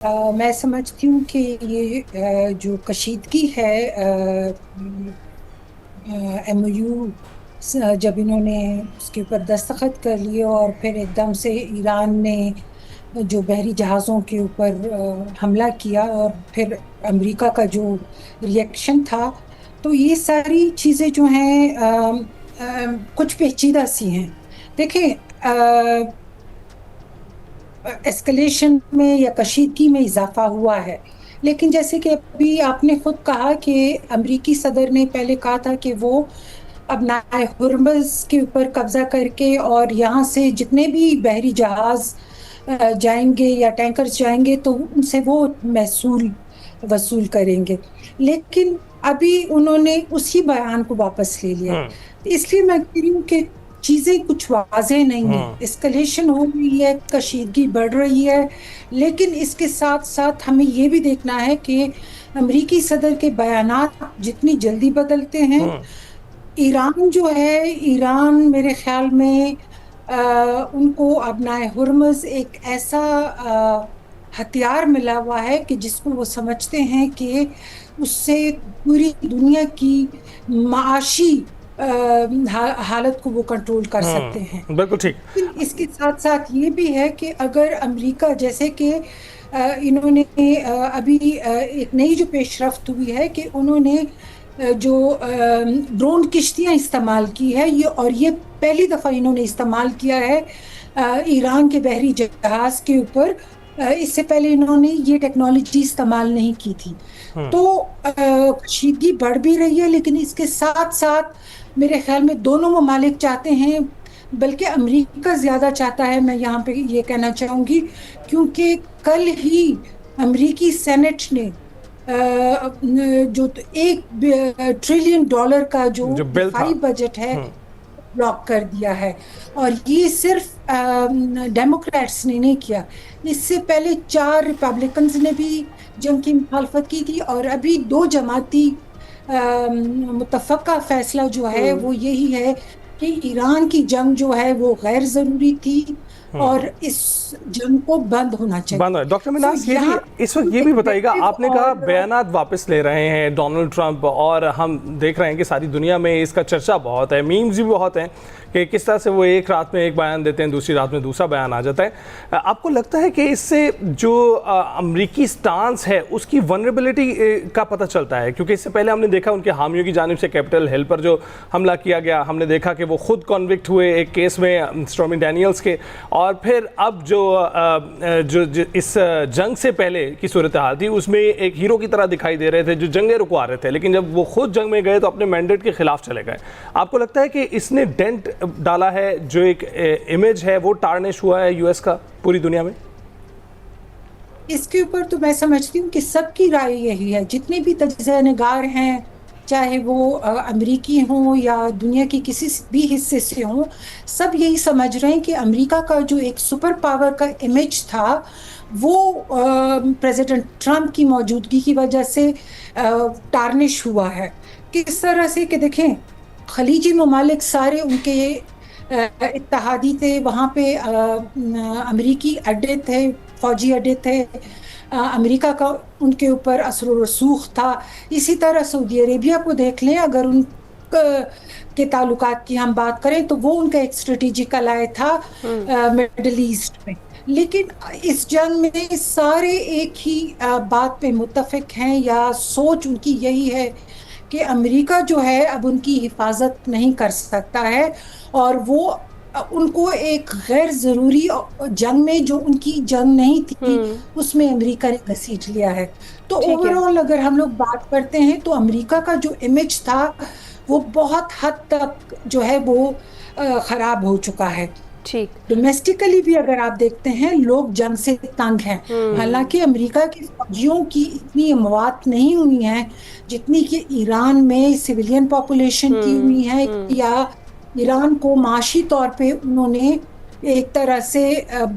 میں سمجھتی ہوں کہ یہ جو کشیدگی ہے ایم او یو جب انہوں نے اس کے اوپر دستخط کر لیے اور پھر ایک دم سے ایران نے جو بحری جہازوں کے اوپر حملہ کیا اور پھر امریکہ کا جو ریئیکشن تھا، تو یہ ساری چیزیں جو ہیں کچھ پیچیدہ سی ہیں۔ دیکھیں، ایسکلیشن میں یا کشیدگی میں اضافہ ہوا ہے، لیکن جیسے کہ ابھی آپ نے خود کہا کہ امریکی صدر نے پہلے کہا تھا کہ وہ ابنائے ہرمز کے اوپر قبضہ کر کے اور یہاں سے جتنے بھی بحری جہاز جائیں گے یا ٹینکرز جائیں گے تو ان سے وہ محصول وصول کریں گے، لیکن ابھی انہوں نے اسی بیان کو واپس لے لیا۔ اس لیے میں کہہ رہی ہوں کہ چیزیں کچھ واضح نہیں ہیں، اسکلیشن ہو رہی ہے، کشیدگی بڑھ رہی ہے، لیکن اس کے ساتھ ساتھ ہمیں یہ بھی دیکھنا ہے کہ امریکی صدر کے بیانات جتنی جلدی بدلتے ہیں۔ ایران جو ہے، ایران میرے خیال میں ان کو ابنائے ہرمز ایک ایسا ہتھیار ملا ہوا ہے کہ جس کو وہ سمجھتے ہیں کہ اس سے پوری دنیا کی معاشی حالت کو وہ کنٹرول کر سکتے ہیں۔ بالکل ٹھیک۔ لیکن اس کے ساتھ ساتھ یہ بھی ہے کہ اگر امریکہ جیسے کہ انہوں نے ابھی ایک نئی جو پیش رفت ہوئی ہے کہ انہوں نے جو ڈرون کشتیاں استعمال کی ہے، اور یہ پہلی دفعہ انہوں نے استعمال کیا ہے ایران کے بحری جہاز کے اوپر۔ اس سے پہلے انہوں نے یہ ٹیکنالوجی استعمال نہیں کی تھی، تو کشیدگی بڑھ بھی رہی ہے، لیکن اس کے ساتھ ساتھ میرے خیال میں دونوں ممالک چاہتے ہیں، بلکہ امریکہ زیادہ چاہتا ہے، میں یہاں پہ یہ کہنا چاہوں گی، کیونکہ کل ہی امریکی سینٹ نے جو $1 ٹریلین کا جو بل تھا۔ دفاعی بجٹ ہے بلاک کر دیا ہے، اور یہ صرف ڈیموکریٹس نے نہیں کیا، اس سے پہلے 4 ریپبلکنز نے بھی جنگ کی مخالفت کی تھی، اور ابھی 2 جماعتی متفقہ فیصلہ جو ہے وہ یہی ہے کہ ایران کی جنگ جو ہے وہ غیر ضروری تھی اور اس جنگ کو بند ہونا چاہیے۔ بند ہے۔ ڈاکٹر مناز، یہ بھی اس وقت یہ بھی بتائیے گا، آپ نے کہا بیانات واپس لے رہے ہیں ڈونلڈ ٹرمپ، اور ہم دیکھ رہے ہیں کہ ساری دنیا میں اس کا چرچا بہت ہے، میمز بھی بہت ہیں کہ کس طرح سے وہ ایک رات میں ایک بیان دیتے ہیں، دوسری رات میں دوسرا بیان آ جاتا ہے۔ آپ کو لگتا ہے کہ اس سے جو امریکی سٹانس ہے اس کی ونریبلٹی کا پتہ چلتا ہے؟ کیونکہ اس سے پہلے ہم نے دیکھا ان کے حامیوں کی جانب سے کیپٹل ہل پر جو حملہ کیا گیا، ہم نے دیکھا کہ وہ خود کنوکٹ ہوئے ایک کیس میں اسٹورمی ڈینیلز کے، اور پھر اب جو اس جنگ سے پہلے کی صورتحال تھی اس میں ایک ہیرو کی طرح دکھائی دے رہے تھے جو جنگیں رکوا رہے تھے، لیکن جب وہ خود جنگ میں گئے تو اپنے مینڈیٹ کے خلاف چلے گئے۔ آپ کو لگتا ہے کہ اس نے ڈینٹ ڈالا ہے، جو ایک امیج ہے وہ ٹارنش ہوا ہے یو ایس کا پوری دنیا میں؟ اس کے اوپر تو میں سمجھتی ہوں کہ سب کی رائے یہی ہے، جتنے بھی تجزیہ نگار ہیں، چاہے وہ امریکی ہوں یا دنیا کی کسی بھی حصے سے ہوں، سب یہی سمجھ رہے ہیں کہ امریکہ کا جو ایک سپر پاور کا امیج تھا وہ پریزیڈنٹ ٹرمپ کی موجودگی کی وجہ سے ٹارنش ہوا ہے۔ کس طرح سے کہ دیکھیں، خلیجی ممالک سارے ان کے اتحادی تھے، وہاں پہ امریکی اڈے تھے، فوجی اڈے تھے، امریکہ کا ان کے اوپر اثر و رسوخ تھا۔ اسی طرح سعودی عربیہ کو دیکھ لیں، اگر ان کے تعلقات کی ہم بات کریں تو وہ ان کا ایک اسٹریٹجک الائے تھا مڈل ایسٹ میں۔ لیکن اس جنگ میں سارے ایک ہی بات پہ متفق ہیں، یا سوچ ان کی یہی ہے کہ امریکہ جو ہے اب ان کی حفاظت نہیں کر سکتا ہے، اور وہ ان کو ایک غیر ضروری جنگ میں، جو ان کی جنگ نہیں تھی، اس میں امریکہ نے گھسیٹ لیا ہے۔ تو اوورآل اگر ہم لوگ بات کرتے ہیں تو امریکہ کا جو امیج تھا وہ بہت حد تک جو ہے وہ خراب ہو چکا ہے۔ ڈومیسٹیکلی بھی اگر آپ دیکھتے ہیں، لوگ جنگ سے تنگ ہیں، حالانکہ امریکہ کی فوجیوں کی اتنی اموات نہیں ہوئی ہیں جتنی کہ ایران میں سویلین پاپولیشن کی ہوئی ہے، یا ایران کو معاشی طور پہ انہوں نے ایک طرح سے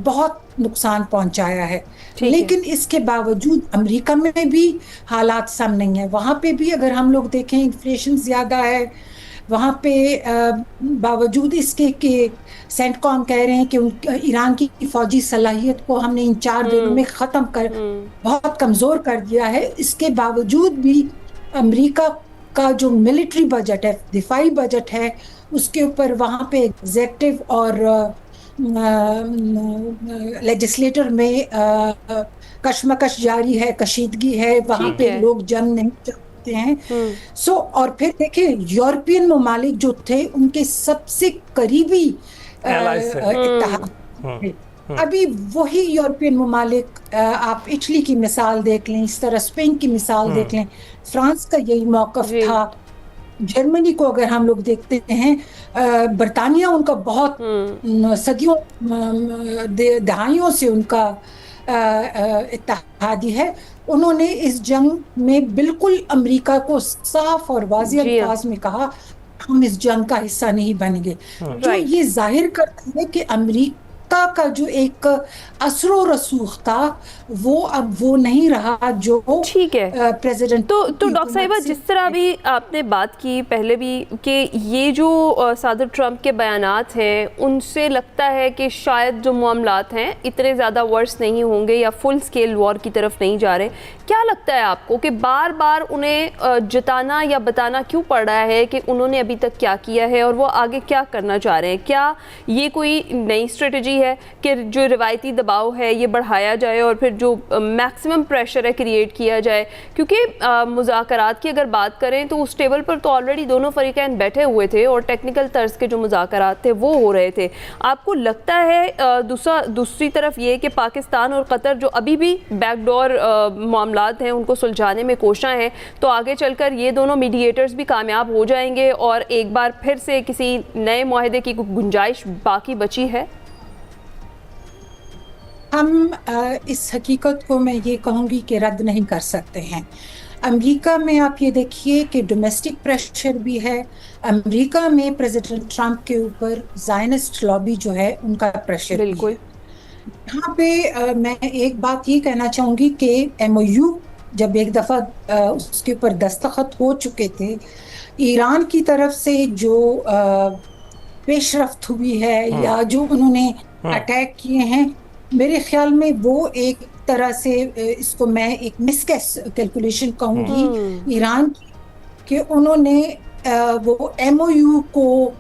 بہت نقصان پہنچایا ہے۔ لیکن اس کے باوجود امریکہ میں بھی حالات سم نہیں ہیں، وہاں پہ بھی اگر ہم لوگ دیکھیں انفلیشن زیادہ ہے، وہاں پہ باوجود اس کے کہ سینٹ کام کہہ رہے ہیں کہ ایران کی فوجی صلاحیت کو ہم نے ان 4 دنوں میں ختم کر بہت کمزور کر دیا ہے، اس کے باوجود بھی امریکہ کا جو ملٹری بجٹ ہے، دفاعی بجٹ ہے، اس کے اوپر وہاں پہ ایگزیکٹو اور لیجسلیٹر میں کشمکش جاری ہے، کشیدگی ہے، وہاں پہ لوگ جنگ نہیں چاہتے ہیں. اور پھر دیکھیں یورپین ممالک جو تھے ان کے سب سے قریبی اتحاد تھے، ابھی وہی یورپین ممالک، آپ اٹلی کی مثال دیکھ لیں، اس طرح اسپین کی مثال دیکھ لیں، فرانس کا یہی موقف تھا. جرمنی کو اگر ہم لوگ دیکھتے ہیں، برطانیہ ان کا بہت صدیوں دہائیوں سے ان کا اتحادی ہے. انہوں نے اس جنگ میں بالکل امریکہ کو صاف اور واضح الفاظ میں کہا ہم اس جنگ کا حصہ نہیں بنیں گے، جو یہ ظاہر کرتا ہے کہ امریکہ کا جو ایک اثر و رسوخ تھا وہ اب وہ نہیں رہا جو پریزیڈنٹ. تو ڈاکٹر صاحبہ، جس طرح بھی آپ نے بات کی پہلے بھی کہ یہ جو صدر ٹرمپ کے بیانات ہیں ان سے لگتا ہے کہ شاید جو معاملات ہیں اتنے زیادہ ورس نہیں ہوں گے یا فل سکیل وار کی طرف نہیں جا رہے. کیا لگتا ہے آپ کو کہ بار بار انہیں جتانا یا بتانا کیوں پڑ رہا ہے کہ انہوں نے ابھی تک کیا کیا ہے اور وہ آگے کیا کرنا چاہ رہے ہیں؟ کیا یہ کوئی نئی اسٹریٹجی ہے کہ جو روایتی دباؤ ہے یہ بڑھایا جائے اور پھر جو میکسیمم پریشر ہے کریٹ کیا جائے؟ کیونکہ مذاکرات کی اگر بات کریں تو اس ٹیبل پر تو آلریڈی دونوں فریقین بیٹھے ہوئے تھے اور ٹیکنیکل طرز کے جو مذاکرات تھے وہ ہو رہے تھے. آپ کو لگتا ہے دوسری طرف یہ کہ پاکستان اور قطر جو ابھی بھی بیک ڈور معاملات ہیں ان کو سلجھانے میں کوشاں ہیں، تو آگے چل کر یہ دونوں میڈیٹرز بھی کامیاب ہو جائیں گے اور ایک بار پھر سے کسی نئے معاہدے کی گنجائش باقی بچی ہے؟ ہم اس حقیقت کو میں یہ کہوں گی کہ رد نہیں کر سکتے ہیں. امریکہ میں آپ یہ دیکھیے کہ ڈومیسٹک پریشر بھی ہے، امریکہ میں پریزیڈنٹ ٹرمپ کے اوپر زائنسٹ لابی جو ہے ان کا پریشر بھی ہے. یہاں پہ میں ایک بات یہ کہنا چاہوں گی کہ MOU جب ایک دفعہ اس کے اوپر دستخط ہو چکے تھے، ایران کی طرف سے جو پیش رفت ہوئی ہے یا جو انہوں نے اٹیک کیے ہیں، میرے خیال میں وہ ایک طرح سے اس کو میں ایک مس کیلکولیشن کہوں گی ایران کی، کہ انہوں نے وہ MOU کو،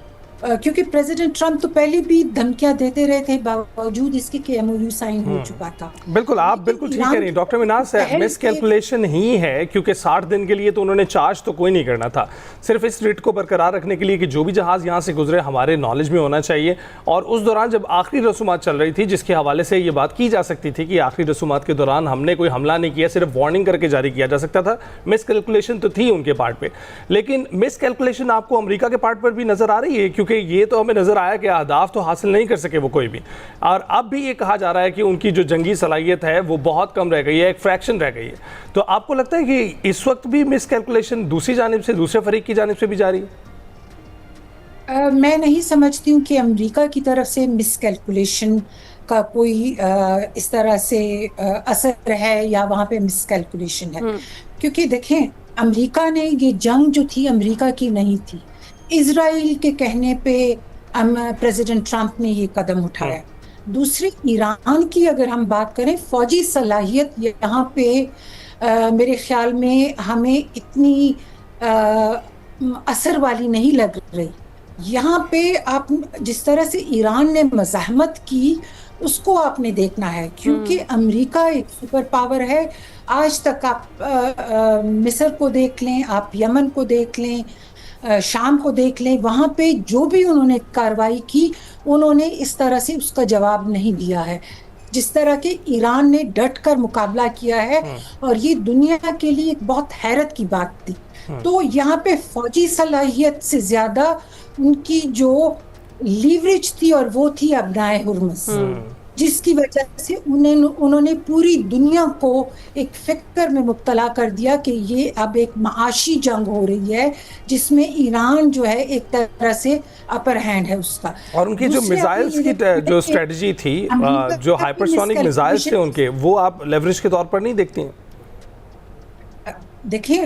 کیونکہ پریزیڈنٹ ٹرمپ تو پہلے بھی دھمکیاں دیتے رہے تھے باوجود اس کے کہ MOU سائن ہو چکا تھا. بالکل، آپ بالکل ٹھیک کہہ رہی ہیں ڈاکٹر مناز. مس کیلکولیشن ہی ہے کیونکہ 60 دن کے لیے تو انہوں نے چارج تو کوئی نہیں کرنا تھا، صرف اس ریٹ کو برقرار رکھنے کے لیے کہ جو بھی جہاز یہاں سے گزرے ہمارے نالج میں ہونا چاہیے. اور اس دوران جب آخری رسومات چل رہی تھی جس کے حوالے سے یہ بات کی جا سکتی تھی کہ آخری رسومات کے دوران ہم نے کوئی حملہ نہیں کیا، صرف وارننگ کر کے جاری کیا جا سکتا تھا. مس کیلکولیشن تو تھی ان کے پارٹ پہ، لیکن مس کیلکولیشن آپ کو امریکہ کے پارٹ پر بھی نظر آ رہی ہے؟ کیونکہ یہ تو ہمیں نظر آیا کہ اہداف تو حاصل نہیں کر سکے وہ کوئی بھی، اور اب بھی یہ کہا جا رہا ہے کہ ان کی جو جنگی صلاحیت ہے وہ بہت کم رہ گئی ہے، ایک فریکشن رہ گئی ہے. تو آپ کو لگتا ہے کہ اس وقت بھی مس کیلکولیشن دوسری جانب سے، دوسرے فریق کی جانب سے بھی جاری ہے؟ میں نہیں سمجھتی ہوں کہ امریکہ کی طرف سے مس کیلکولیشن کا کوئی اس طرح سے اثر ہے یا وہاں پہ مس کیلکولیشن ہے، کیونکہ دیکھیں امریکہ نے یہ جنگ جو تھی امریکہ کی نہیں تھی، اسرائیل کے کہنے پہ پریزیڈنٹ ٹرمپ نے یہ قدم اٹھایا. دوسری ایران کی اگر ہم بات کریں، فوجی صلاحیت یہاں پہ میرے خیال میں ہمیں اتنی اثر والی نہیں لگ رہی. یہاں پہ آپ جس طرح سے ایران نے مزاحمت کی اس کو آپ نے دیکھنا ہے، کیونکہ امریکہ ایک سپر پاور ہے. آج تک آپ مصر کو دیکھ لیں، آپ یمن کو دیکھ لیں، شام کو دیکھ لیں، وہاں پہ جو بھی انہوں نے کارروائی کی انہوں نے اس طرح سے اس کا جواب نہیں دیا ہے جس طرح کہ ایران نے ڈٹ کر مقابلہ کیا ہے، اور یہ دنیا کے لیے ایک بہت حیرت کی بات تھی. تو یہاں پہ فوجی صلاحیت سے زیادہ ان کی جو لیوریج تھی اور وہ تھی ابنائے ہرمز، جس کی وجہ سے انہوں نے پوری دنیا کو ایک فکر میں مبتلا کر دیا کہ یہ اب ایک معاشی جنگ ہو رہی ہے جس میں ایران جو ہے ایک طرح سے اپر ہینڈ ہے اس کا. اور ان کی جو میزائلز کی جو اسٹریٹجی تھی، جو ہائپرسونک میزائلز تھے ان کے، وہ آپ لیوریج کے طور پر نہیں دیکھتی ہیں؟ دیکھیں